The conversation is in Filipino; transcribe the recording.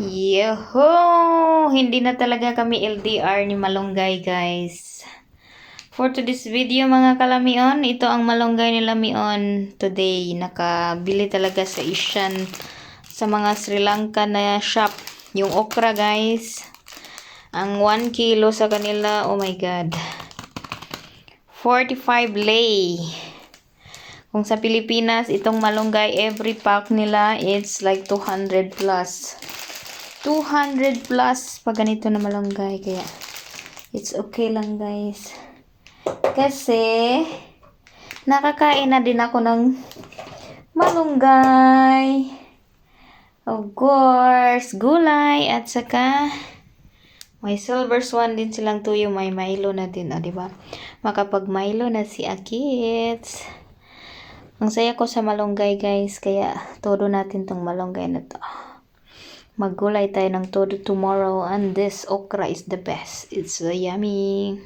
Yeho! Hindi na talaga kami LDR ni Malunggay, guys. For today's video, mga kalamion, ito ang malunggay ni Lamion today. Nakabili talaga sa Asian, sa mga Sri Lanka na shop. Yung okra, guys. Ang 1 kilo sa kanila, oh my God. 45 lei. Kung sa Pilipinas, itong malunggay, every pack nila, it's like 200 plus. 200 plus pag ganito na malunggay. Kaya, it's okay lang, guys. Kasi, nakakain na din ako ng malunggay. Of course, gulay. At saka, may silver swan din silang tuyo. May Milo na din, diba? Makapag Milo na si Akits. Ang saya ko sa malunggay, guys. Kaya, todo natin tong malunggay na to. Maggulay tayo ng todo tomorrow. And this okra is the best. It's so yummy.